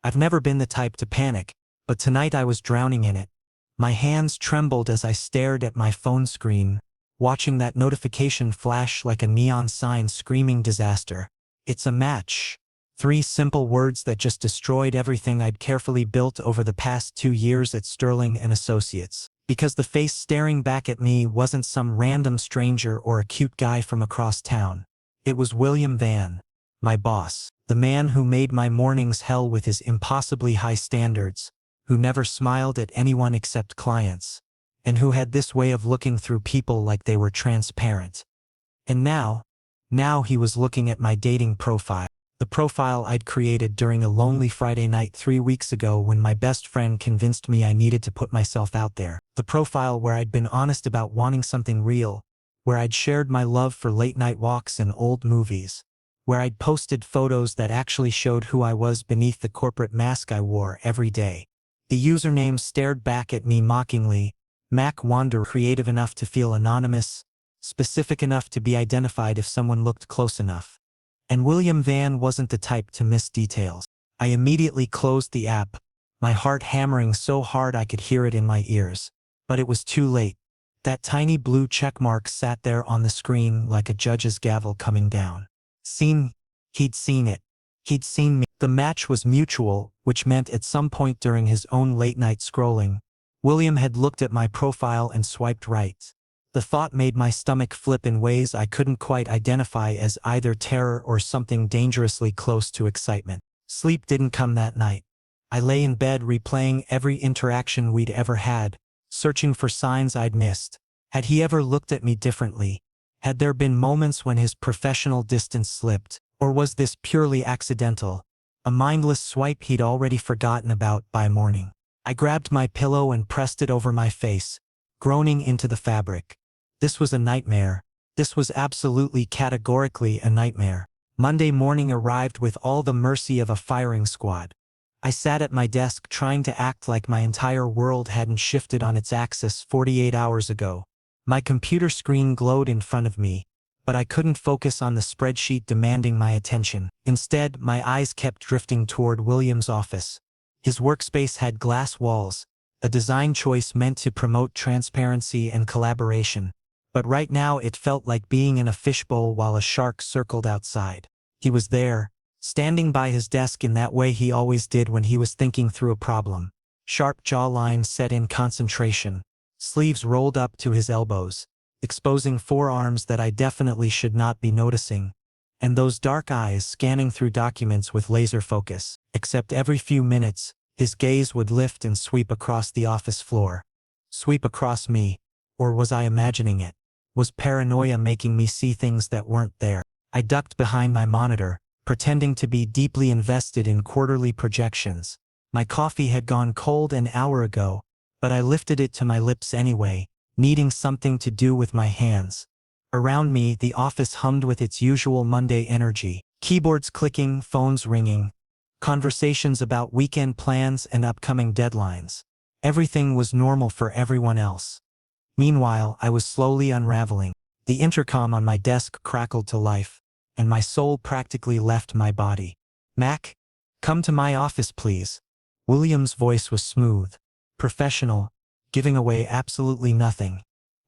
I've never been the type to panic, but tonight I was drowning in it. My hands trembled as I stared at my phone screen, watching that notification flash like a neon sign screaming disaster. It's a match. 3 simple words that just destroyed everything I'd carefully built over the past 2 years at Sterling and Associates. Because the face staring back at me wasn't some random stranger or a cute guy from across town. It was William Van, my boss, the man who made my mornings hell with his impossibly high standards, who never smiled at anyone except clients, and who had this way of looking through people like they were transparent. And now he was looking at my dating profile. The profile I'd created during a lonely Friday night 3 weeks ago when my best friend convinced me I needed to put myself out there. The profile where I'd been honest about wanting something real, where I'd shared my love for late-night walks and old movies, where I'd posted photos that actually showed who I was beneath the corporate mask I wore every day. The username stared back at me mockingly, Mac Wanderer, creative enough to feel anonymous, specific enough to be identified if someone looked close enough. And William Van wasn't the type to miss details. I immediately closed the app, my heart hammering so hard I could hear it in my ears. But it was too late. That tiny blue checkmark sat there on the screen like a judge's gavel coming down. He'd seen it. He'd seen me. The match was mutual, which meant at some point during his own late-night scrolling, William had looked at my profile and swiped right. The thought made my stomach flip in ways I couldn't quite identify as either terror or something dangerously close to excitement. Sleep didn't come that night. I lay in bed replaying every interaction we'd ever had, searching for signs I'd missed. Had he ever looked at me differently? Had there been moments when his professional distance slipped, or was this purely accidental, a mindless swipe he'd already forgotten about by morning? I grabbed my pillow and pressed it over my face, groaning into the fabric. This was a nightmare. This was absolutely categorically a nightmare. Monday morning arrived with all the mercy of a firing squad. I sat at my desk trying to act like my entire world hadn't shifted on its axis 48 hours ago. My computer screen glowed in front of me, but I couldn't focus on the spreadsheet demanding my attention. Instead, my eyes kept drifting toward William's office. His workspace had glass walls, a design choice meant to promote transparency and collaboration. But right now it felt like being in a fishbowl while a shark circled outside. He was there, standing by his desk in that way he always did when he was thinking through a problem. Sharp jawline set in concentration, sleeves rolled up to his elbows, exposing forearms that I definitely should not be noticing, and those dark eyes scanning through documents with laser focus. Except every few minutes, his gaze would lift and sweep across the office floor. Sweep across me, or was I imagining it? Was paranoia making me see things that weren't there? I ducked behind my monitor, pretending to be deeply invested in quarterly projections. My coffee had gone cold an hour ago, but I lifted it to my lips anyway, needing something to do with my hands. Around me, the office hummed with its usual Monday energy. Keyboards clicking, phones ringing. Conversations about weekend plans and upcoming deadlines. Everything was normal for everyone else. Meanwhile, I was slowly unraveling. The intercom on my desk crackled to life, and my soul practically left my body. "Mac, come to my office, please." William's voice was smooth, professional, giving away absolutely nothing.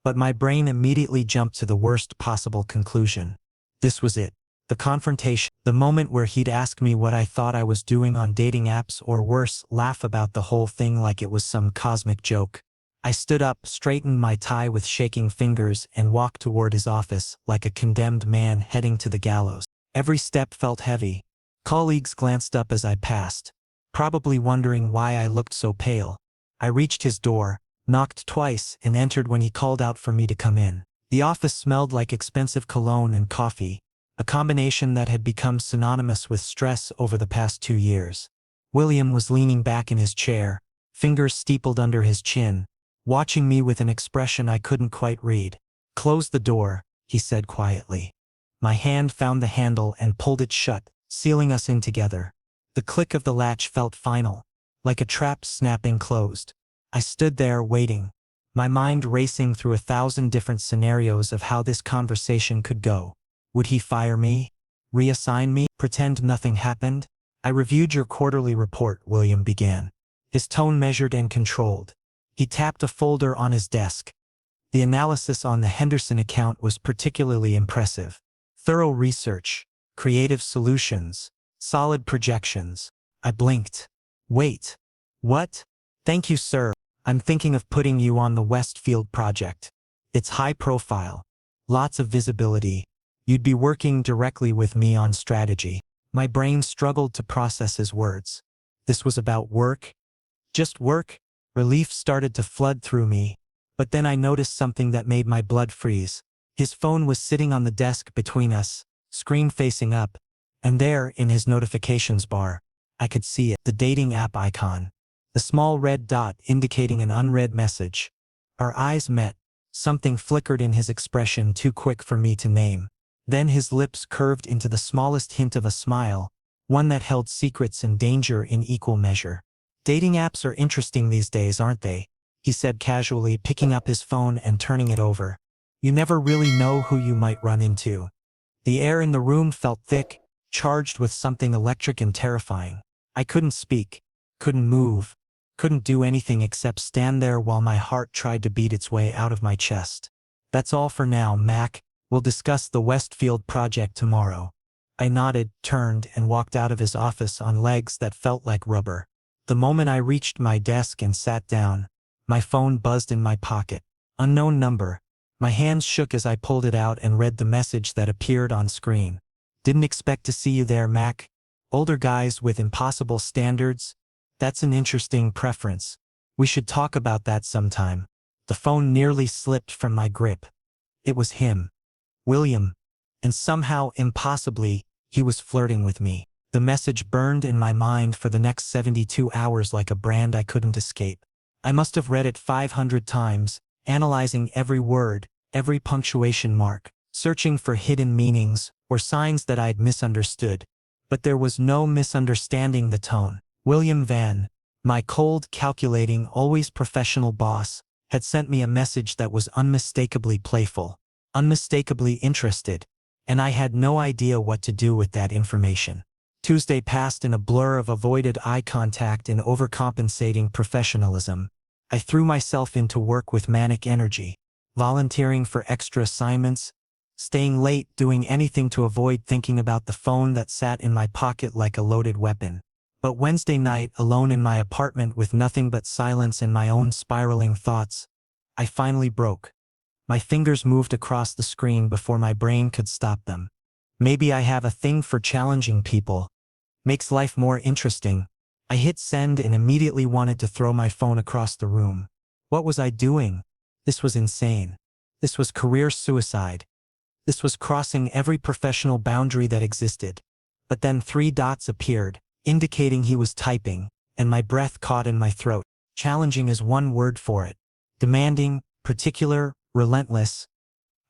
But my brain immediately jumped to the worst possible conclusion. This was it. The confrontation, the moment where he'd ask me what I thought I was doing on dating apps, or worse, laugh about the whole thing like it was some cosmic joke. I stood up, straightened my tie with shaking fingers, and walked toward his office like a condemned man heading to the gallows. Every step felt heavy. Colleagues glanced up as I passed, probably wondering why I looked so pale. I reached his door, knocked twice, and entered when he called out for me to come in. The office smelled like expensive cologne and coffee, a combination that had become synonymous with stress over the past 2 years. William was leaning back in his chair, fingers steepled under his chin, watching me with an expression I couldn't quite read. "Close the door," he said quietly. My hand found the handle and pulled it shut, sealing us in together. The click of the latch felt final, like a trap snapping closed. I stood there waiting, my mind racing through 1,000 different scenarios of how this conversation could go. Would he fire me? Reassign me? Pretend nothing happened? I reviewed your quarterly report, William began. His tone measured and controlled. He tapped a folder on his desk. The analysis on the Henderson account was particularly impressive. Thorough research, creative solutions, solid projections. I blinked. Wait. What? Thank you, sir. I'm thinking of putting you on the Westfield project. It's high profile. Lots of visibility. You'd be working directly with me on strategy. My brain struggled to process his words. This was about work? Just work? Relief started to flood through me. But then I noticed something that made my blood freeze. His phone was sitting on the desk between us, screen facing up, and there, in his notifications bar, I could see it, the dating app icon. The small red dot indicating an unread message. Our eyes met. Something flickered in his expression too quick for me to name. Then his lips curved into the smallest hint of a smile, one that held secrets and danger in equal measure. Dating apps are interesting these days, aren't they? He said casually, picking up his phone and turning it over. You never really know who you might run into. The air in the room felt thick, charged with something electric and terrifying. I couldn't speak, couldn't move, couldn't do anything except stand there while my heart tried to beat its way out of my chest. That's all for now, Mac. We'll discuss the Westfield project tomorrow. I nodded, turned, and walked out of his office on legs that felt like rubber. The moment I reached my desk and sat down, my phone buzzed in my pocket. Unknown number. My hands shook as I pulled it out and read the message that appeared on screen. Didn't expect to see you there, Mac. Older guys with impossible standards? That's an interesting preference. We should talk about that sometime. The phone nearly slipped from my grip. It was him. William. And somehow, impossibly, he was flirting with me. The message burned in my mind for the next 72 hours like a brand I couldn't escape. I must have read it 500 times, analyzing every word, every punctuation mark, searching for hidden meanings or signs that I'd misunderstood. But there was no misunderstanding the tone. William Van, my cold, calculating, always professional boss, had sent me a message that was unmistakably playful, unmistakably interested, and I had no idea what to do with that information. Tuesday passed in a blur of avoided eye contact and overcompensating professionalism. I threw myself into work with manic energy, volunteering for extra assignments, staying late, doing anything to avoid thinking about the phone that sat in my pocket like a loaded weapon. But Wednesday night, alone in my apartment with nothing but silence and my own spiraling thoughts, I finally broke. My fingers moved across the screen before my brain could stop them. Maybe I have a thing for challenging people. Makes life more interesting. I hit send and immediately wanted to throw my phone across the room. What was I doing? This was insane. This was career suicide. This was crossing every professional boundary that existed. But then 3 dots appeared, indicating he was typing, and my breath caught in my throat. Challenging is one word for it. Demanding, particular, relentless.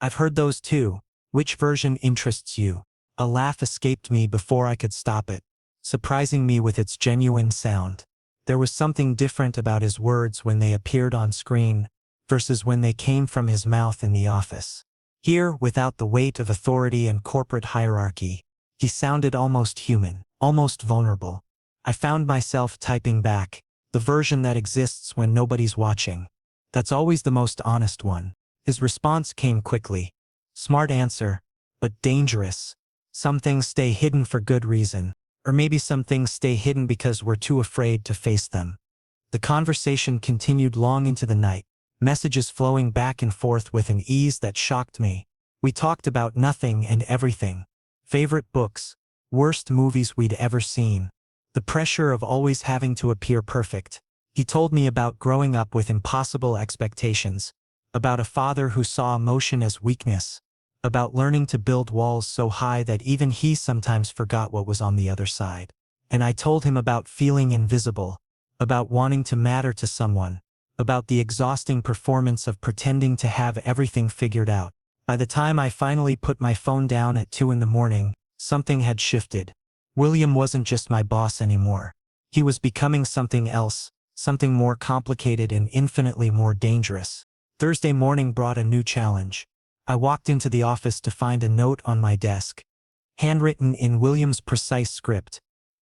I've heard those too. Which version interests you? A laugh escaped me before I could stop it, surprising me with its genuine sound. There was something different about his words when they appeared on screen versus when they came from his mouth in the office. Here, without the weight of authority and corporate hierarchy, he sounded almost human, almost vulnerable. I found myself typing back, the version that exists when nobody's watching. That's always the most honest one. His response came quickly. Smart answer, but dangerous. Some things stay hidden for good reason, or maybe some things stay hidden because we're too afraid to face them. The conversation continued long into the night, messages flowing back and forth with an ease that shocked me. We talked about nothing and everything. Favorite books, worst movies we'd ever seen. The pressure of always having to appear perfect. He told me about growing up with impossible expectations, about a father who saw emotion as weakness, about learning to build walls so high that even he sometimes forgot what was on the other side. And I told him about feeling invisible, about wanting to matter to someone, about the exhausting performance of pretending to have everything figured out. By the time I finally put my phone down at 2 in the morning, something had shifted. William wasn't just my boss anymore. He was becoming something else, something more complicated and infinitely more dangerous. Thursday morning brought a new challenge. I walked into the office to find a note on my desk, handwritten in William's precise script.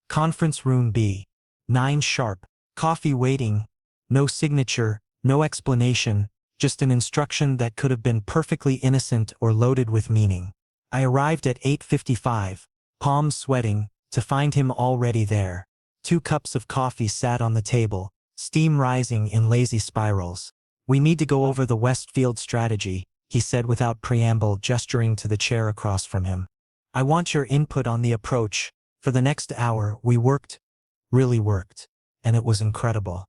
Conference room B. 9 sharp. Coffee waiting. No signature, no explanation, just an instruction that could have been perfectly innocent or loaded with meaning. I arrived at 8:55, palms sweating, to find him already there. 2 cups of coffee sat on the table, steam rising in lazy spirals. "We need to go over the Westfield strategy," he said without preamble, gesturing to the chair across from him. "I want your input on the approach." For the next hour, we worked, really worked, and it was incredible.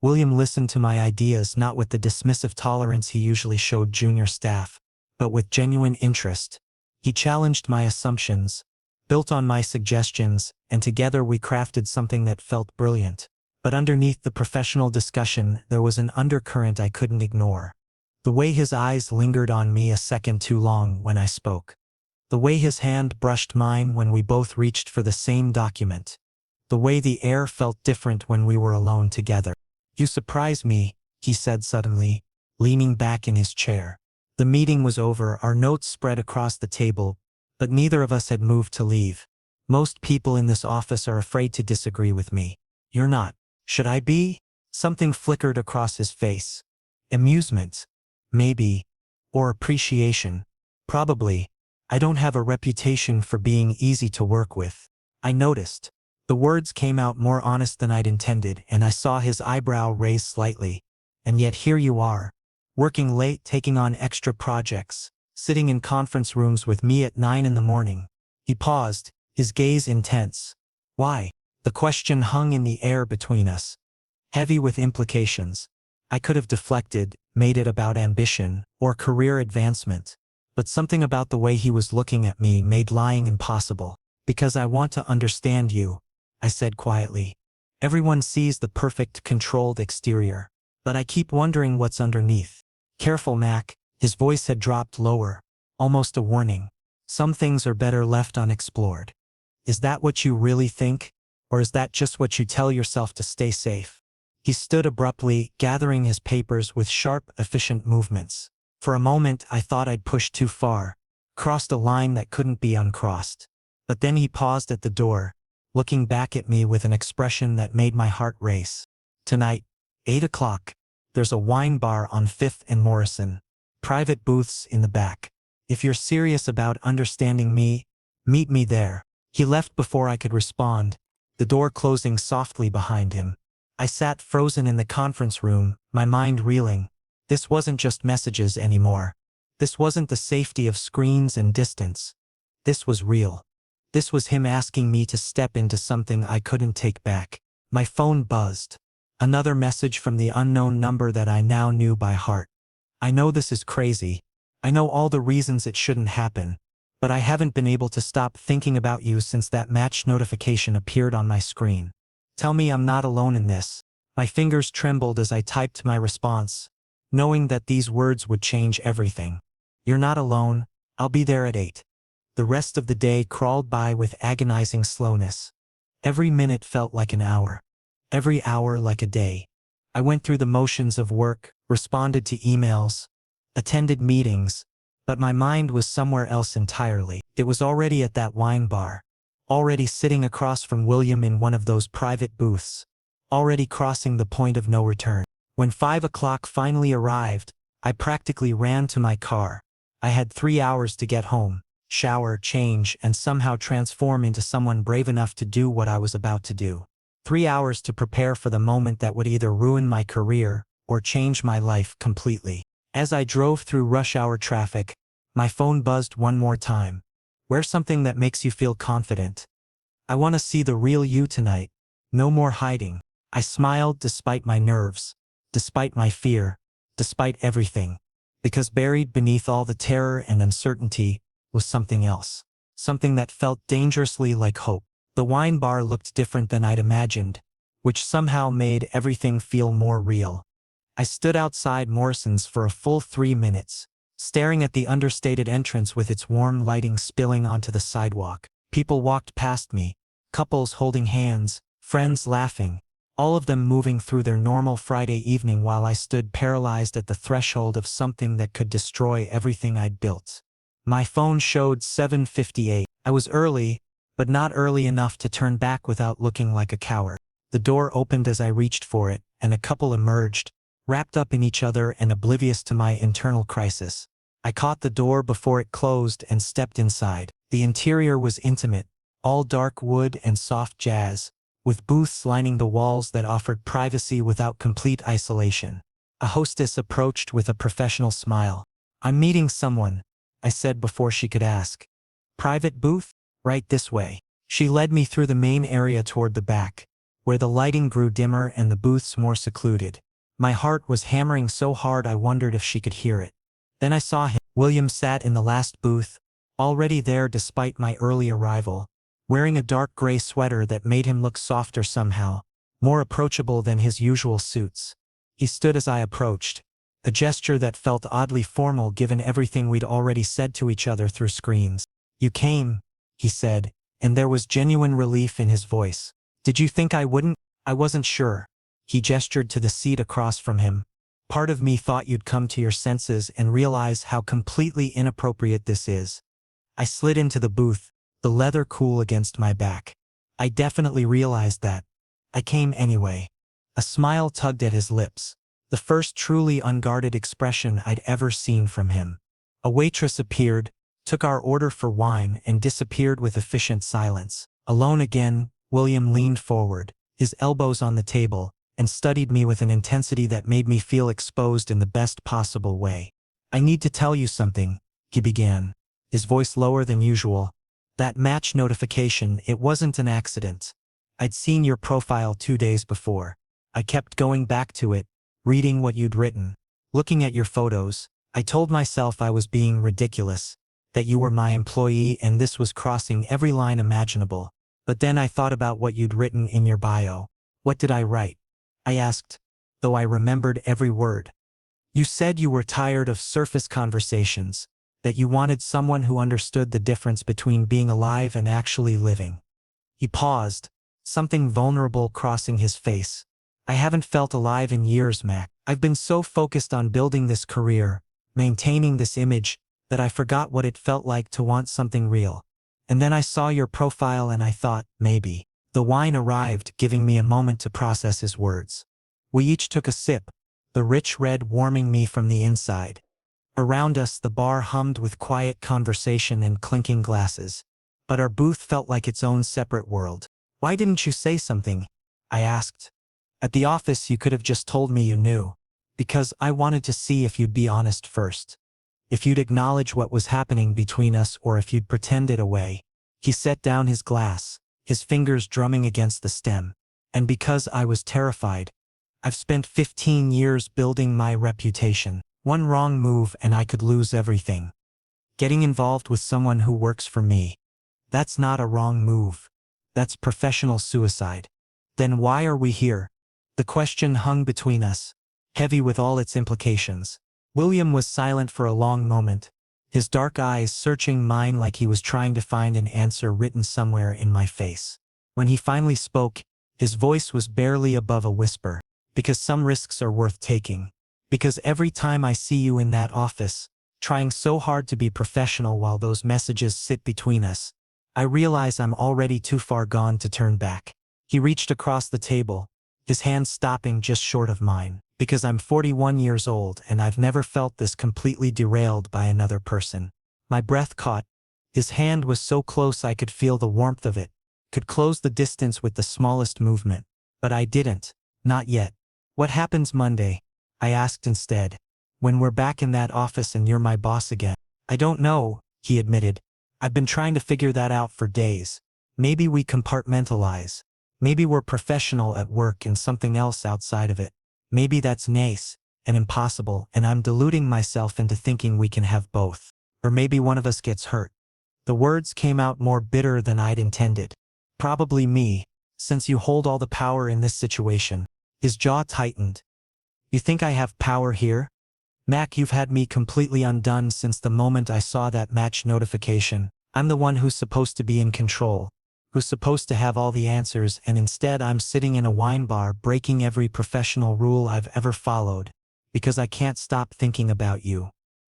William listened to my ideas not with the dismissive tolerance he usually showed junior staff, but with genuine interest. He challenged my assumptions, built on my suggestions, and together we crafted something that felt brilliant. But underneath the professional discussion, there was an undercurrent I couldn't ignore. The way his eyes lingered on me a second too long when I spoke. The way his hand brushed mine when we both reached for the same document. The way the air felt different when we were alone together. "You surprise me," he said suddenly, leaning back in his chair. The meeting was over, our notes spread across the table, but neither of us had moved to leave. "Most people in this office are afraid to disagree with me. You're not. Should I be?" Something flickered across his face. Amusement. Maybe. Or appreciation. Probably. "I don't have a reputation for being easy to work with." I noticed. The words came out more honest than I'd intended, and I saw his eyebrow raise slightly. "And yet here you are, working late, taking on extra projects, sitting in conference rooms with me at 9 in the morning. He paused, his gaze intense. "Why?" The question hung in the air between us, heavy with implications. I could have deflected, made it about ambition, or career advancement. But something about the way he was looking at me made lying impossible. "Because I want to understand you," I said quietly. "Everyone sees the perfect, controlled exterior. But I keep wondering what's underneath." "Careful, Mac." His voice had dropped lower, almost a warning. "Some things are better left unexplored." "Is that what you really think? Or is that just what you tell yourself to stay safe?" He stood abruptly, gathering his papers with sharp, efficient movements. For a moment I thought I'd pushed too far, crossed a line that couldn't be uncrossed. But then he paused at the door, looking back at me with an expression that made my heart race. "Tonight, 8 o'clock, there's a wine bar on 5th and Morrison. Private booths in the back. If you're serious about understanding me, meet me there." He left before I could respond, the door closing softly behind him. I sat frozen in the conference room, my mind reeling. This wasn't just messages anymore. This wasn't the safety of screens and distance. This was real. This was him asking me to step into something I couldn't take back. My phone buzzed. Another message from the unknown number that I now knew by heart. "I know this is crazy. I know all the reasons it shouldn't happen. But I haven't been able to stop thinking about you since that match notification appeared on my screen. Tell me I'm not alone in this." My fingers trembled as I typed my response, knowing that these words would change everything. "You're not alone. I'll be there at 8. The rest of the day crawled by with agonizing slowness. Every minute felt like an hour. Every hour like a day. I went through the motions of work, responded to emails, attended meetings, but my mind was somewhere else entirely. It was already at that wine bar. Already sitting across from William in one of those private booths. Already crossing the point of no return. When 5 o'clock finally arrived, I practically ran to my car. I had 3 hours to get home, shower, change, and somehow transform into someone brave enough to do what I was about to do. 3 hours to prepare for the moment that would either ruin my career or change my life completely. As I drove through rush hour traffic, my phone buzzed one more time. "Wear something that makes you feel confident. I want to see the real you tonight. No more hiding." I smiled despite my nerves, despite my fear, despite everything. Because buried beneath all the terror and uncertainty was something else. Something that felt dangerously like hope. The wine bar looked different than I'd imagined, which somehow made everything feel more real. I stood outside Morrison's for a full 3 minutes, staring at the understated entrance with its warm lighting spilling onto the sidewalk. People walked past me, couples holding hands, friends laughing, all of them moving through their normal Friday evening while I stood paralyzed at the threshold of something that could destroy everything I'd built. My phone showed 7:58. I was early, but not early enough to turn back without looking like a coward. The door opened as I reached for it, and a couple emerged, wrapped up in each other and oblivious to my internal crisis. I caught the door before it closed and stepped inside. The interior was intimate, all dark wood and soft jazz, with booths lining the walls that offered privacy without complete isolation. A hostess approached with a professional smile. "I'm meeting someone," I said before she could ask. "Private booth? Right this way." She led me through the main area toward the back, where the lighting grew dimmer and the booths more secluded. My heart was hammering so hard I wondered if she could hear it. Then I saw him. William sat in the last booth, already there despite my early arrival, wearing a dark gray sweater that made him look softer somehow, more approachable than his usual suits. He stood as I approached, a gesture that felt oddly formal given everything we'd already said to each other through screens. "You came," he said, and there was genuine relief in his voice. "Did you think I wouldn't?" "I wasn't sure." He gestured to the seat across from him. "Part of me thought you'd come to your senses and realize how completely inappropriate this is." I slid into the booth, the leather cool against my back. "I definitely realized that. I came anyway." A smile tugged at his lips, the first truly unguarded expression I'd ever seen from him. A waitress appeared, took our order for wine and disappeared with efficient silence. Alone again, William leaned forward, his elbows on the table, and studied me with an intensity that made me feel exposed in the best possible way. "I need to tell you something," he began, his voice lower than usual. "That match notification, it wasn't an accident. I'd seen your profile 2 days before. I kept going back to it, reading what you'd written, looking at your photos. I told myself I was being ridiculous, that you were my employee and this was crossing every line imaginable. But then I thought about what you'd written in your bio." "What did I write?" I asked, though I remembered every word. "You said you were tired of surface conversations, that you wanted someone who understood the difference between being alive and actually living." He paused, something vulnerable crossing his face. "I haven't felt alive in years, Mac. I've been so focused on building this career, maintaining this image, that I forgot what it felt like to want something real. And then I saw your profile and I thought, maybe." The wine arrived, giving me a moment to process his words. We each took a sip, the rich red warming me from the inside. Around us the bar hummed with quiet conversation and clinking glasses, but our booth felt like its own separate world. "Why didn't you say something?" I asked. "At the office you could have just told me you knew. Because I wanted to see if you'd be honest first. If you'd acknowledge what was happening between us or if you'd pretend it away." He set down his glass, his fingers drumming against the stem. "And because I was terrified. I've spent 15 years building my reputation. One wrong move and I could lose everything. Getting involved with someone who works for me. That's not a wrong move. That's professional suicide. Then why are we here?" The question hung between us, heavy with all its implications. William was silent for a long moment, his dark eyes searching mine like he was trying to find an answer written somewhere in my face. When he finally spoke, his voice was barely above a whisper. "Because some risks are worth taking. Because every time I see you in that office, trying so hard to be professional while those messages sit between us, I realize I'm already too far gone to turn back." He reached across the table, his hand stopping just short of mine. "Because I'm 41 years old and I've never felt this completely derailed by another person." My breath caught. His hand was so close I could feel the warmth of it, could close the distance with the smallest movement. But I didn't. Not yet. "What happens Monday?" I asked instead. "When we're back in that office and you're my boss again?" "I don't know," he admitted. "I've been trying to figure that out for days. Maybe we compartmentalize. Maybe we're professional at work and something else outside of it. Maybe that's nice and impossible and I'm deluding myself into thinking we can have both. Or maybe one of us gets hurt." The words came out more bitter than I'd intended. "Probably me, since you hold all the power in this situation." His jaw tightened. "You think I have power here? Mac, you've had me completely undone since the moment I saw that match notification. I'm the one who's supposed to be in control, who's supposed to have all the answers, and instead I'm sitting in a wine bar breaking every professional rule I've ever followed, because I can't stop thinking about you."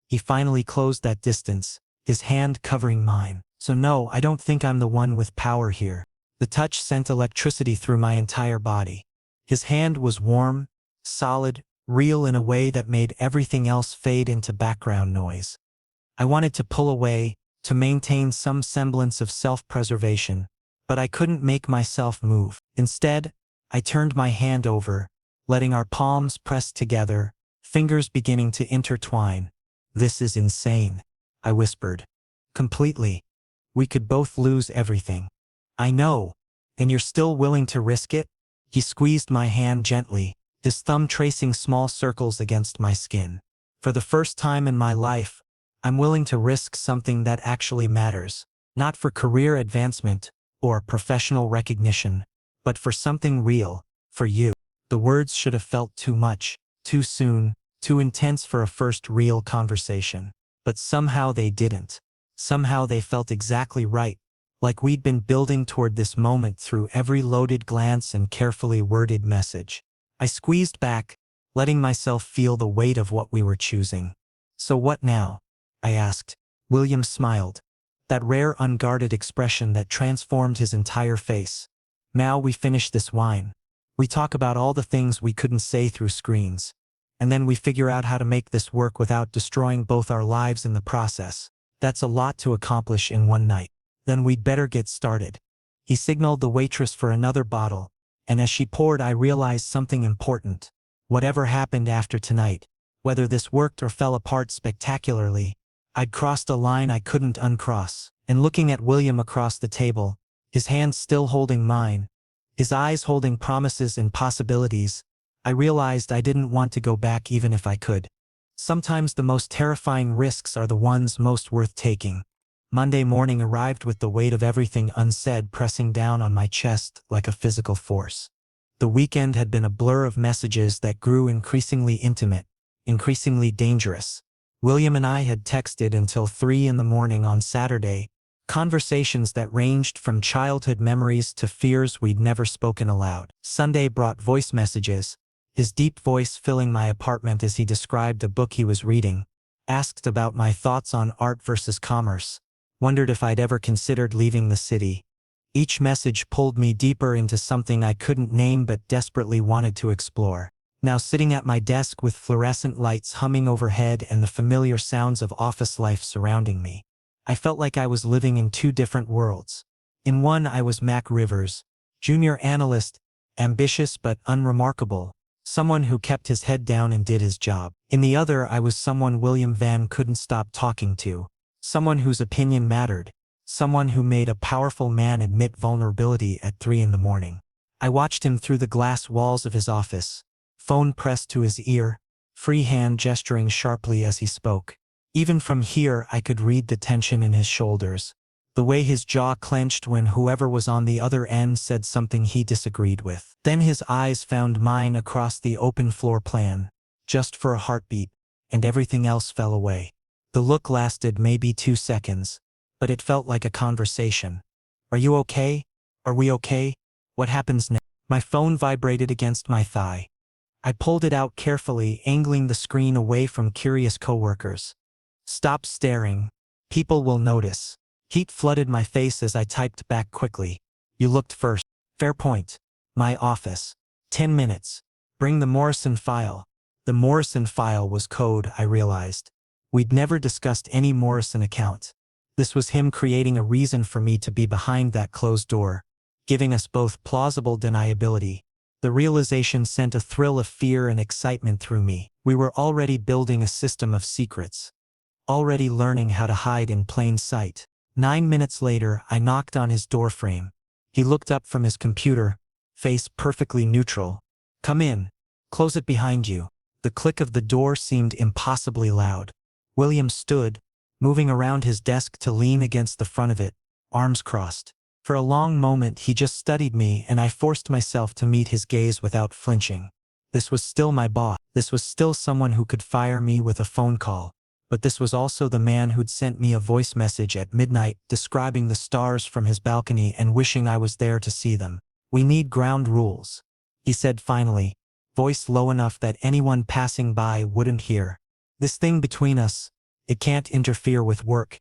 He finally closed that distance, his hand covering mine. So no, I don't think I'm the one with power here. The touch sent electricity through my entire body. His hand was warm, solid, real in a way that made everything else fade into background noise. I wanted to pull away, to maintain some semblance of self-preservation, but I couldn't make myself move. Instead, I turned my hand over, letting our palms press together, fingers beginning to intertwine. "This is insane," I whispered. "Completely. We could both lose everything." "I know. And you're still willing to risk it?" He squeezed my hand gently, his thumb tracing small circles against my skin. "For the first time in my life, I'm willing to risk something that actually matters. Not for career advancement or professional recognition, but for something real, for you." The words should have felt too much, too soon, too intense for a first real conversation. But somehow they didn't. Somehow they felt exactly right, like we'd been building toward this moment through every loaded glance and carefully worded message. I squeezed back, letting myself feel the weight of what we were choosing. "So what now?" I asked. William smiled. That rare unguarded expression that transformed his entire face. "Now we finish this wine. We talk about all the things we couldn't say through screens. And then we figure out how to make this work without destroying both our lives in the process. That's a lot to accomplish in one night. Then we'd better get started." He signaled the waitress for another bottle, and as she poured I realized something important. Whatever happened after tonight, whether this worked or fell apart spectacularly, I'd crossed a line I couldn't uncross. And looking at William across the table, his hands still holding mine, his eyes holding promises and possibilities, I realized I didn't want to go back even if I could. Sometimes the most terrifying risks are the ones most worth taking. Monday morning arrived with the weight of everything unsaid pressing down on my chest like a physical force. The weekend had been a blur of messages that grew increasingly intimate, increasingly dangerous. William and I had texted until 3 in the morning on Saturday, conversations that ranged from childhood memories to fears we'd never spoken aloud. Sunday brought voice messages, his deep voice filling my apartment as he described a book he was reading, asked about my thoughts on art versus commerce, wondered if I'd ever considered leaving the city. Each message pulled me deeper into something I couldn't name but desperately wanted to explore. Now sitting at my desk with fluorescent lights humming overhead and the familiar sounds of office life surrounding me, I felt like I was living in two different worlds. In one I was Mac Rivers, junior analyst, ambitious but unremarkable, someone who kept his head down and did his job. In the other I was someone William Van couldn't stop talking to, someone whose opinion mattered, someone who made a powerful man admit vulnerability at 3 in the morning. I watched him through the glass walls of his office, phone pressed to his ear, free hand gesturing sharply as he spoke. Even from here I could read the tension in his shoulders, the way his jaw clenched when whoever was on the other end said something he disagreed with. Then his eyes found mine across the open floor plan, just for a heartbeat, and everything else fell away. The look lasted maybe 2 seconds, but it felt like a conversation. "Are you okay? Are we okay? What happens next?" My phone vibrated against my thigh. I pulled it out carefully, angling the screen away from curious coworkers. "Stop staring. People will notice." Heat flooded my face as I typed back quickly. "You looked first." "Fair point. My office. 10 minutes. Bring the Morrison file." The Morrison file was code, I realized. We'd never discussed any Morrison account. This was him creating a reason for me to be behind that closed door, giving us both plausible deniability. The realization sent a thrill of fear and excitement through me. We were already building a system of secrets. Already learning how to hide in plain sight. 9 minutes later, I knocked on his doorframe. He looked up from his computer, face perfectly neutral. "Come in. Close it behind you." The click of the door seemed impossibly loud. William stood, moving around his desk to lean against the front of it, arms crossed. For a long moment he just studied me and I forced myself to meet his gaze without flinching. This was still my boss. This was still someone who could fire me with a phone call. But this was also the man who'd sent me a voice message at midnight describing the stars from his balcony and wishing I was there to see them. "We need ground rules," he said finally, voice low enough that anyone passing by wouldn't hear. "This thing between us, it can't interfere with work.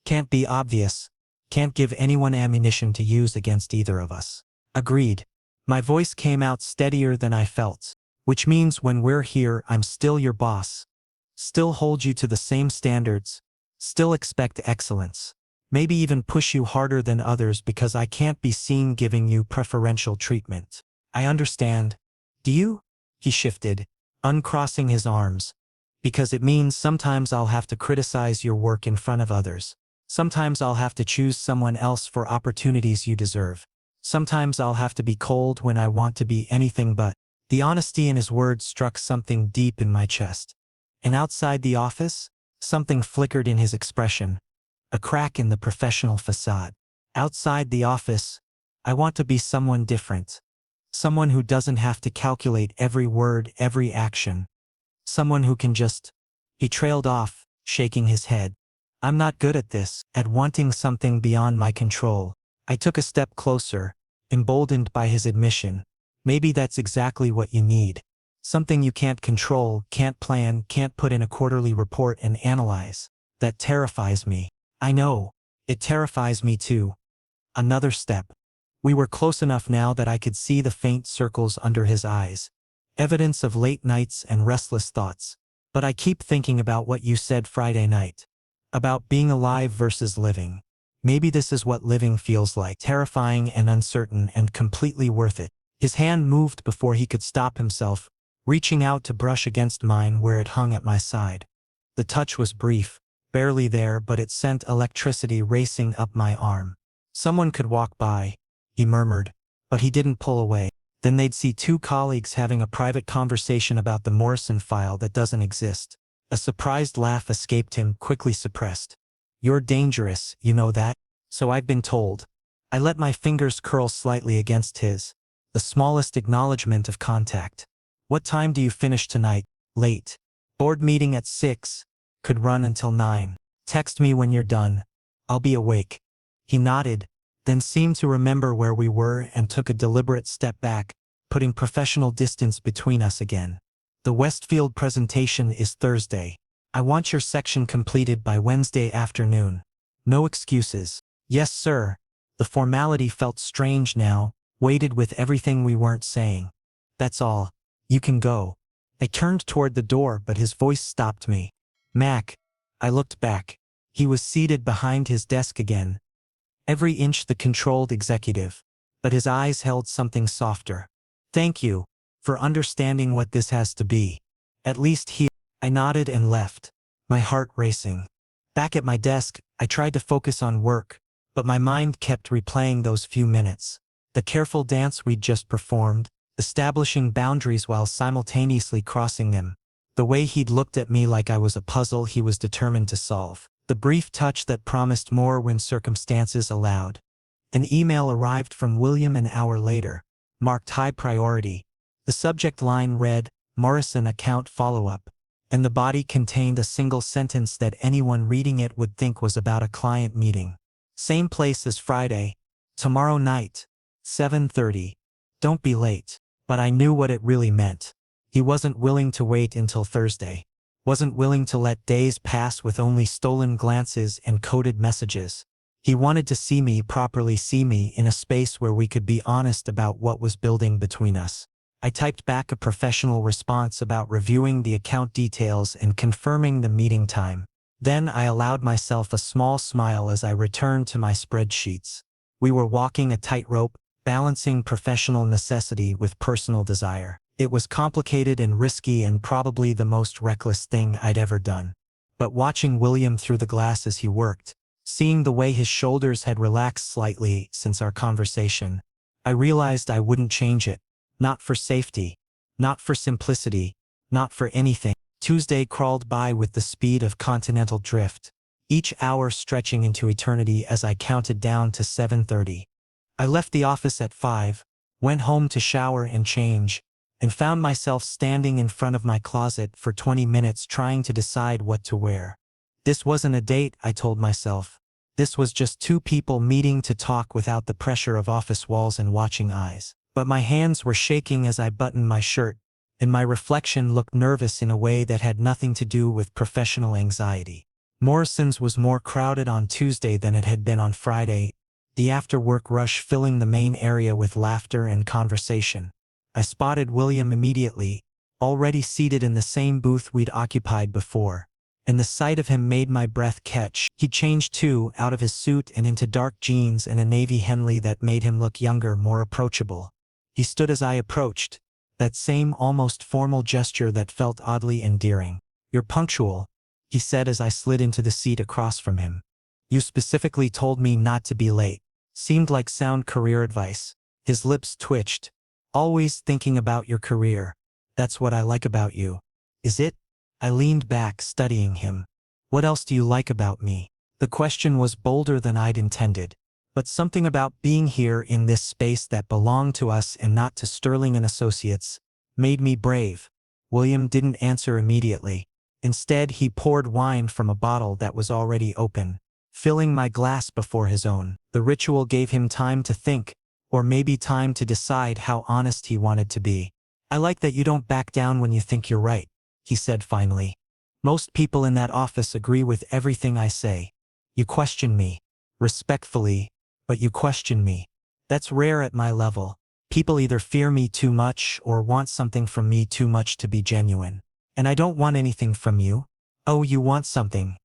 Can't be obvious. Can't give anyone ammunition to use against either of us. Agreed. My voice came out steadier than I felt. Which means when we're here, I'm still your boss. Still hold you to the same standards. Still expect excellence. Maybe even push you harder than others because I can't be seen giving you preferential treatment. I understand. Do you? He shifted, uncrossing his arms. Because it means sometimes I'll have to criticize your work in front of others. Sometimes I'll have to choose someone else for opportunities you deserve. Sometimes I'll have to be cold when I want to be anything but. The honesty in his words struck something deep in my chest. And outside the office, something flickered in his expression. A crack in the professional facade. Outside the office, I want to be someone different. Someone who doesn't have to calculate every word, every action. Someone who can just. He trailed off, shaking his head. I'm not good at this, at wanting something beyond my control. I took a step closer, emboldened by his admission. Maybe that's exactly what you need. Something you can't control, can't plan, can't put in a quarterly report and analyze. That terrifies me. I know. It terrifies me too. Another step. We were close enough now that I could see the faint circles under his eyes. Evidence of late nights and restless thoughts. But I keep thinking about what you said Friday night. About being alive versus living. Maybe this is what living feels like. Terrifying and uncertain and completely worth it. His hand moved before he could stop himself, reaching out to brush against mine where it hung at my side. The touch was brief, barely there, but it sent electricity racing up my arm. Someone could walk by, he murmured, but he didn't pull away. Then they'd see two colleagues having a private conversation about the Morrison file that doesn't exist. A surprised laugh escaped him, quickly suppressed. You're dangerous, you know that? So I've been told. I let my fingers curl slightly against his. The smallest acknowledgement of contact. What time do you finish tonight? Late. Board meeting at 6. Could run until 9. Text me when you're done. I'll be awake. He nodded, then seemed to remember where we were and took a deliberate step back, putting professional distance between us again. The Westfield presentation is Thursday. I want your section completed by Wednesday afternoon. No excuses. Yes, sir. The formality felt strange now, weighted with everything we weren't saying. That's all. You can go. I turned toward the door, but his voice stopped me. Mac. I looked back. He was seated behind his desk again. Every inch the controlled executive. But his eyes held something softer. Thank you. For understanding what this has to be. At least here. I nodded and left, my heart racing. Back at my desk, I tried to focus on work, but my mind kept replaying those few minutes. The careful dance we'd just performed, establishing boundaries while simultaneously crossing them. The way he'd looked at me like I was a puzzle he was determined to solve. The brief touch that promised more when circumstances allowed. An email arrived from William an hour later, marked high priority. The subject line read, Morrison account follow-up, and the body contained a single sentence that anyone reading it would think was about a client meeting. Same place as Friday. Tomorrow night. 7:30. Don't be late. But I knew what it really meant. He wasn't willing to wait until Thursday. Wasn't willing to let days pass with only stolen glances and coded messages. He wanted to see me properly, see me in a space where we could be honest about what was building between us. I typed back a professional response about reviewing the account details and confirming the meeting time. Then I allowed myself a small smile as I returned to my spreadsheets. We were walking a tightrope, balancing professional necessity with personal desire. It was complicated and risky and probably the most reckless thing I'd ever done. But watching William through the glass as he worked, seeing the way his shoulders had relaxed slightly since our conversation, I realized I wouldn't change it. Not for safety. Not for simplicity. Not for anything. Tuesday crawled by with the speed of continental drift, each hour stretching into eternity as I counted down to 7:30. I left the office at 5, went home to shower and change, and found myself standing in front of my closet for 20 minutes trying to decide what to wear. This wasn't a date, I told myself. This was just two people meeting to talk without the pressure of office walls and watching eyes. But my hands were shaking as I buttoned my shirt, and my reflection looked nervous in a way that had nothing to do with professional anxiety. Morrison's was more crowded on Tuesday than it had been on Friday, the after-work rush filling the main area with laughter and conversation. I spotted William immediately, already seated in the same booth we'd occupied before, and the sight of him made my breath catch. He changed too, out of his suit and into dark jeans and a navy Henley that made him look younger, more approachable. He stood as I approached, that same almost formal gesture that felt oddly endearing. "You're punctual," he said as I slid into the seat across from him. "You specifically told me not to be late." Seemed like sound career advice. His lips twitched. "Always thinking about your career. That's what I like about you." "Is it?" I leaned back, studying him. "What else do you like about me?" The question was bolder than I'd intended. But something about being here in this space that belonged to us and not to Sterling and Associates made me brave. William didn't answer immediately. Instead, he poured wine from a bottle that was already open, filling my glass before his own. The ritual gave him time to think, or maybe time to decide how honest he wanted to be. "I like that you don't back down when you think you're right," he said finally. "Most people in that office agree with everything I say. You question me. Respectfully, but you question me. That's rare at my level. People either fear me too much or want something from me too much to be genuine. And I don't want anything from you." "Oh, you want something."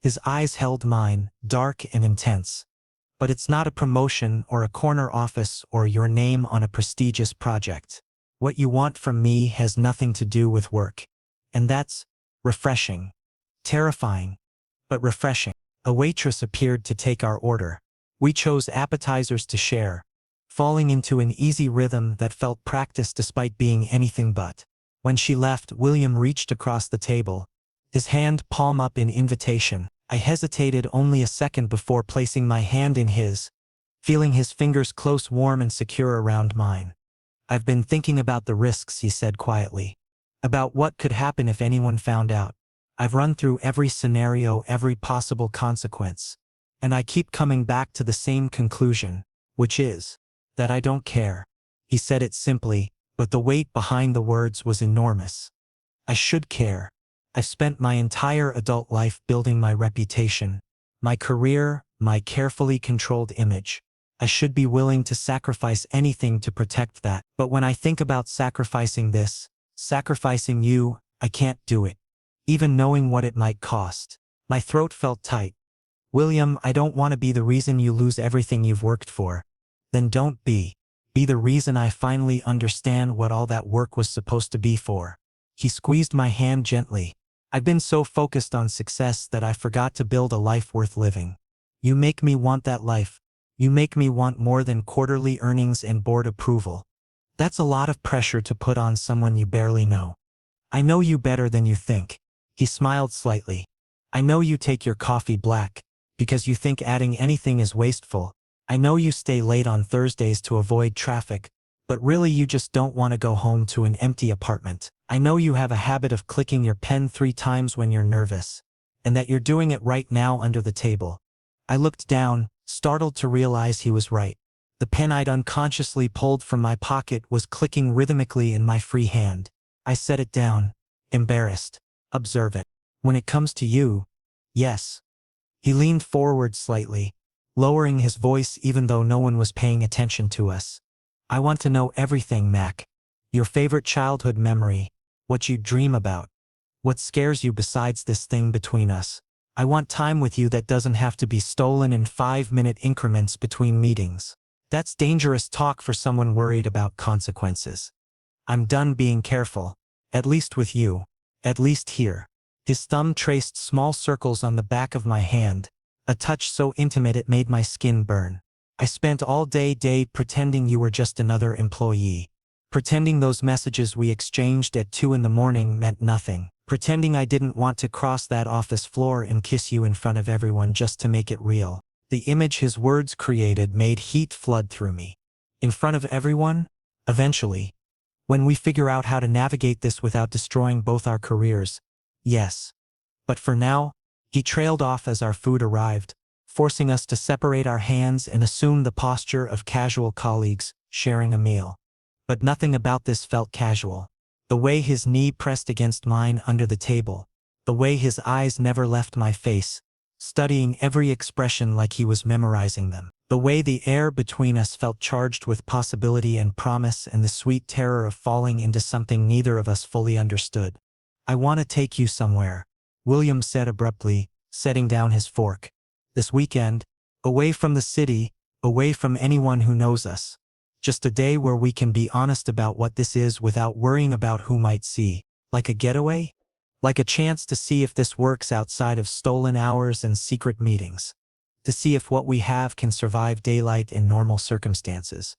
His eyes held mine, dark and intense. "But it's not a promotion or a corner office or your name on a prestigious project. What you want from me has nothing to do with work. And that's refreshing. Terrifying, but refreshing." A waitress appeared to take our order. We chose appetizers to share, falling into an easy rhythm that felt practiced despite being anything but. When she left, William reached across the table, his hand palm up in invitation. I hesitated only a second before placing my hand in his, feeling his fingers close, warm and secure around mine. "I've been thinking about the risks," he said quietly. "About what could happen if anyone found out. I've run through every scenario, every possible consequence. And I keep coming back to the same conclusion, which is that I don't care." He said it simply, but the weight behind the words was enormous. I should care. I've spent my entire adult life building my reputation, my career, my carefully controlled image. I should be willing to sacrifice anything to protect that. But when I think about sacrificing this, sacrificing you, I can't do it. Even knowing what it might cost. My throat felt tight. "William, I don't want to be the reason you lose everything you've worked for." "Then don't be. Be the reason I finally understand what all that work was supposed to be for." He squeezed my hand gently. "I've been so focused on success that I forgot to build a life worth living. You make me want that life. You make me want more than quarterly earnings and board approval. That's a lot of pressure to put on someone you barely know. I know you better than you think." He smiled slightly. "I know you take your coffee black because you think adding anything is wasteful. I know you stay late on Thursdays to avoid traffic, but really you just don't want to go home to an empty apartment. I know you have a habit of clicking your pen 3 times when you're nervous, and that you're doing it right now under the table." I looked down, startled to realize he was right. The pen I'd unconsciously pulled from my pocket was clicking rhythmically in my free hand. I set it down, embarrassed, observant. "When it comes to you, yes." He leaned forward slightly, lowering his voice even though no one was paying attention to us. "I want to know everything, Mac. Your favorite childhood memory, what you dream about, what scares you besides this thing between us. I want time with you that doesn't have to be stolen in 5-minute increments between meetings." That's dangerous talk for someone worried about consequences. "I'm done being careful. At least with you. At least here." His thumb traced small circles on the back of my hand, a touch so intimate it made my skin burn. "I spent all day pretending you were just another employee. Pretending those messages we exchanged at 2 in the morning meant nothing. Pretending I didn't want to cross that office floor and kiss you in front of everyone just to make it real." The image his words created made heat flood through me. "In front of everyone? Eventually. When we figure out how to navigate this without destroying both our careers. Yes. But for now," he trailed off as our food arrived, forcing us to separate our hands and assume the posture of casual colleagues sharing a meal. But nothing about this felt casual. The way his knee pressed against mine under the table, The way his eyes never left my face, studying every expression like he was memorizing them. The way the air between us felt charged with possibility and promise and the sweet terror of falling into something neither of us fully understood. "I want to take you somewhere," William said abruptly, setting down his fork. "This weekend, away from the city, away from anyone who knows us. Just a day where we can be honest about what this is without worrying about who might see. Like a getaway? Like a chance to see if this works outside of stolen hours and secret meetings. To see if what we have can survive daylight in normal circumstances."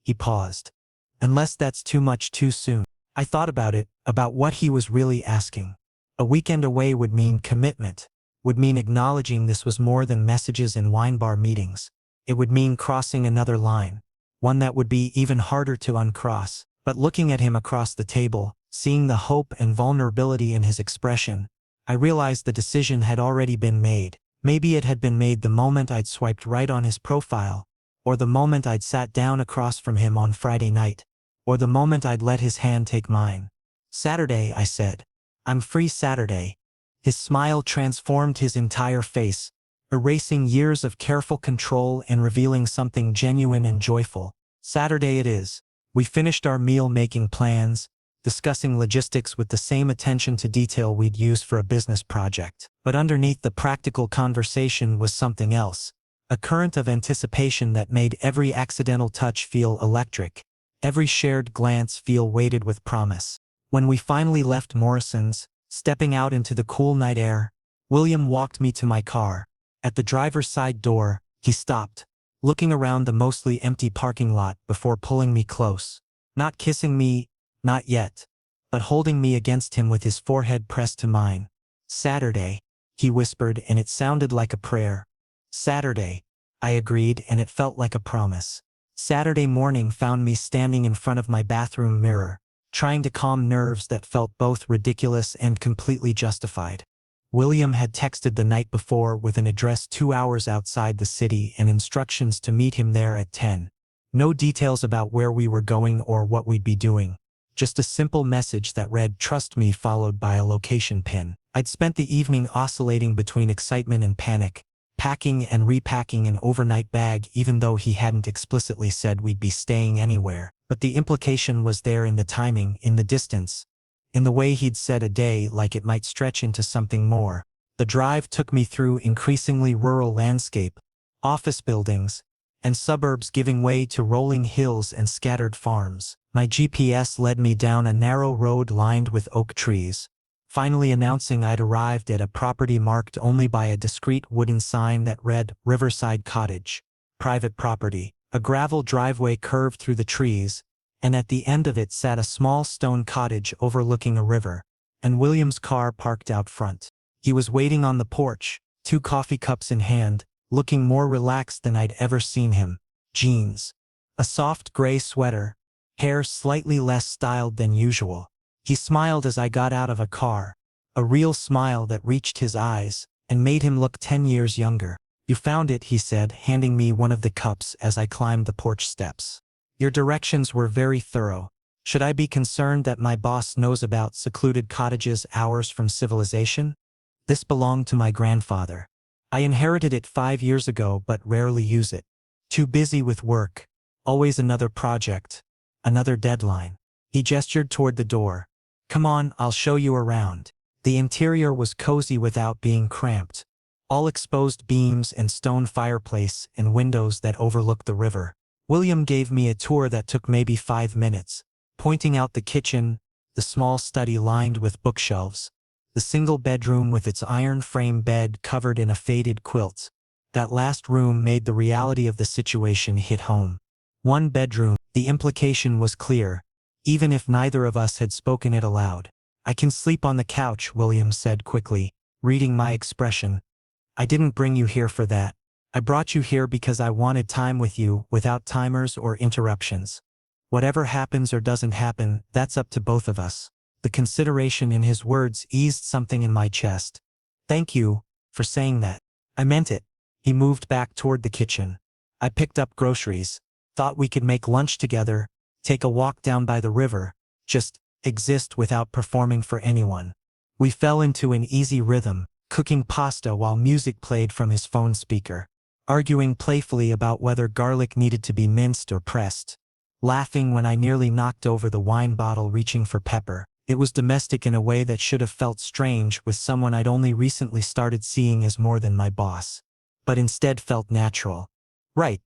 He paused. "Unless that's too much too soon." I thought about it, about what he was really asking. A weekend away would mean commitment, would mean acknowledging this was more than messages and wine bar meetings. It would mean crossing another line, one that would be even harder to uncross. But looking at him across the table, seeing the hope and vulnerability in his expression, I realized the decision had already been made. Maybe it had been made the moment I'd swiped right on his profile, or the moment I'd sat down across from him on Friday night, or the moment I'd let his hand take mine. "Saturday," I said. "I'm free Saturday." His smile transformed his entire face, erasing years of careful control and revealing something genuine and joyful. "Saturday it is." We finished our meal-making plans, discussing logistics with the same attention to detail we'd use for a business project. But underneath the practical conversation was something else, a current of anticipation that made every accidental touch feel electric, every shared glance feel weighted with promise. When we finally left Morrison's, stepping out into the cool night air, William walked me to my car. At the driver's side door, he stopped, looking around the mostly empty parking lot before pulling me close. Not kissing me, not yet, but holding me against him with his forehead pressed to mine. "Saturday," he whispered, and it sounded like a prayer. "Saturday," I agreed, and it felt like a promise. Saturday morning found me standing in front of my bathroom mirror, trying to calm nerves that felt both ridiculous and completely justified. William had texted the night before with an address 2 hours outside the city and instructions to meet him there at 10. No details about where we were going or what we'd be doing. Just a simple message that read, "Trust me," followed by a location pin. I'd spent the evening oscillating between excitement and panic, packing and repacking an overnight bag even though he hadn't explicitly said we'd be staying anywhere. But the implication was there in the timing, in the distance, in the way he'd said a day like it might stretch into something more. The drive took me through increasingly rural landscape, office buildings, and suburbs giving way to rolling hills and scattered farms. My GPS led me down a narrow road lined with oak trees, finally announcing I'd arrived at a property marked only by a discreet wooden sign that read, "Riverside Cottage, private property." A gravel driveway curved through the trees, and at the end of it sat a small stone cottage overlooking a river, and William's car parked out front. He was waiting on the porch, 2 coffee cups in hand, looking more relaxed than I'd ever seen him. Jeans, a soft gray sweater, hair slightly less styled than usual. He smiled as I got out of a car, a real smile that reached his eyes and made him look 10 years younger. "You found it," he said, handing me one of the cups as I climbed the porch steps. "Your directions were very thorough. Should I be concerned that my boss knows about secluded cottages hours from civilization? This belonged to my grandfather. I inherited it 5 years ago but rarely use it. Too busy with work. Always another project. Another deadline." He gestured toward the door. "Come on, I'll show you around." The interior was cozy without being cramped. All exposed beams and stone fireplace and windows that overlooked the river. William gave me a tour that took maybe 5 minutes, pointing out the kitchen, the small study lined with bookshelves, the single bedroom with its iron frame bed covered in a faded quilt. That last room made the reality of the situation hit home. 1 bedroom, the implication was clear, even if neither of us had spoken it aloud. "I can sleep on the couch," William said quickly, reading my expression. "I didn't bring you here for that. I brought you here because I wanted time with you, without timers or interruptions. Whatever happens or doesn't happen, that's up to both of us." The consideration in his words eased something in my chest. "Thank you for saying that." "I meant it." He moved back toward the kitchen. "I picked up groceries. Thought we could make lunch together, take a walk down by the river, just exist without performing for anyone." We fell into an easy rhythm, cooking pasta while music played from his phone speaker, arguing playfully about whether garlic needed to be minced or pressed, laughing when I nearly knocked over the wine bottle reaching for pepper. It was domestic in a way that should have felt strange with someone I'd only recently started seeing as more than my boss, but instead felt natural. Right,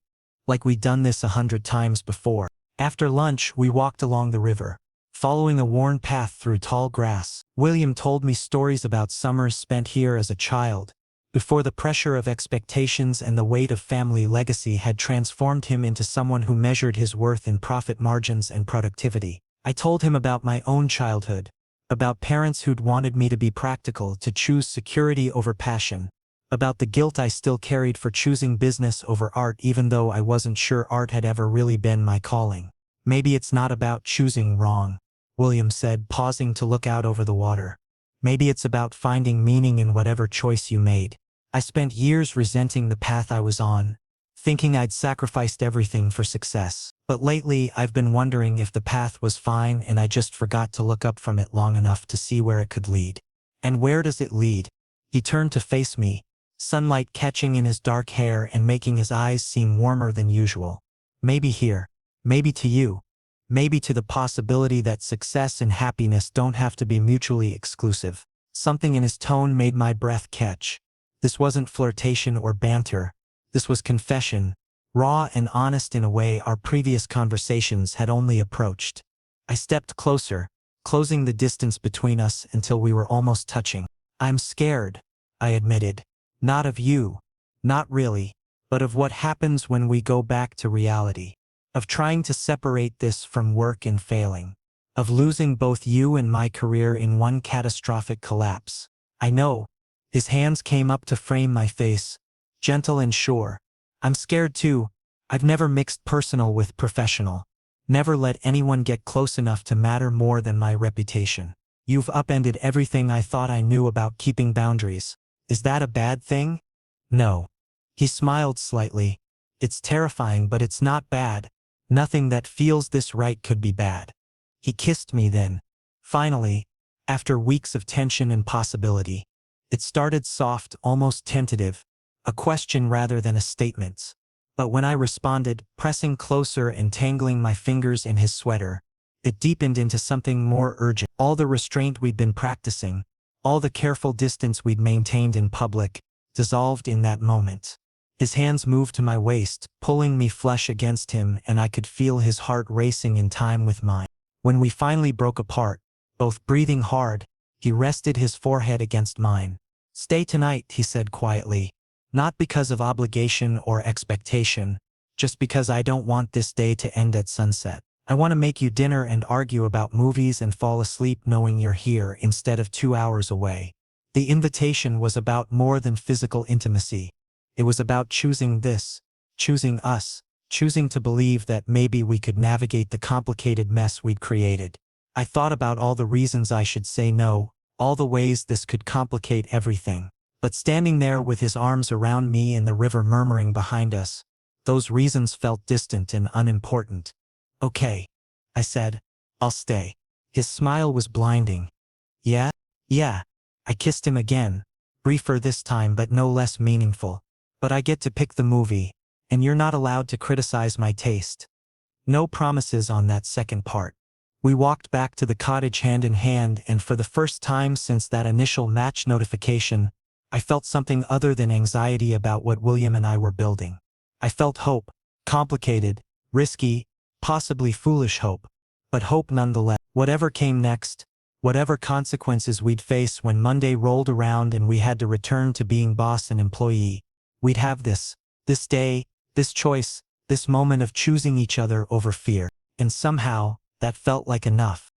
like we'd done this 100 times before. After lunch, we walked along the river, following a worn path through tall grass. William told me stories about summers spent here as a child, before the pressure of expectations and the weight of family legacy had transformed him into someone who measured his worth in profit margins and productivity. I told him about my own childhood, about parents who'd wanted me to be practical, to choose security over passion, about the guilt I still carried for choosing business over art even though I wasn't sure art had ever really been my calling. Maybe it's not about choosing wrong, William said, pausing to look out over the water. Maybe it's about finding meaning in whatever choice you made. I spent years resenting the path I was on, thinking I'd sacrificed everything for success. But lately, I've been wondering if the path was fine and I just forgot to look up from it long enough to see where it could lead. And where does it lead? He turned to face me, sunlight catching in his dark hair and making his eyes seem warmer than usual. Maybe here. Maybe to you. Maybe to the possibility that success and happiness don't have to be mutually exclusive. Something in his tone made my breath catch. This wasn't flirtation or banter. This was confession, raw and honest in a way our previous conversations had only approached. I stepped closer, closing the distance between us until we were almost touching. I'm scared, I admitted. Not of you. Not really. But of what happens when we go back to reality. Of trying to separate this from work and failing. Of losing both you and my career in one catastrophic collapse. I know. His hands came up to frame my face, gentle and sure. I'm scared too. I've never mixed personal with professional. Never let anyone get close enough to matter more than my reputation. You've upended everything I thought I knew about keeping boundaries. Is that a bad thing? No. He smiled slightly. It's terrifying, but it's not bad. Nothing that feels this right could be bad. He kissed me then. Finally, after weeks of tension and possibility. It started soft, almost tentative, a question rather than a statement. But when I responded, pressing closer and tangling my fingers in his sweater, it deepened into something more urgent. All the restraint we'd been practicing, all the careful distance we'd maintained in public, dissolved in that moment. His hands moved to my waist, pulling me flush against him, and I could feel his heart racing in time with mine. When we finally broke apart, both breathing hard, he rested his forehead against mine. Stay tonight, he said quietly. Not because of obligation or expectation, just because I don't want this day to end at sunset. I want to make you dinner and argue about movies and fall asleep knowing you're here instead of 2 hours away. The invitation was about more than physical intimacy. It was about choosing this, choosing us, choosing to believe that maybe we could navigate the complicated mess we'd created. I thought about all the reasons I should say no, all the ways this could complicate everything. But standing there with his arms around me and the river murmuring behind us, those reasons felt distant and unimportant. Okay, I said. I'll stay. His smile was blinding. Yeah? Yeah. I kissed him again, briefer this time but no less meaningful. But I get to pick the movie, and you're not allowed to criticize my taste. No promises on that second part. We walked back to the cottage hand in hand, and for the first time since that initial match notification, I felt something other than anxiety about what William and I were building. I felt hope, complicated, risky, possibly foolish hope, but hope nonetheless. Whatever came next, whatever consequences we'd face when Monday rolled around and we had to return to being boss and employee, we'd have this day, this choice, this moment of choosing each other over fear. And somehow, that felt like enough.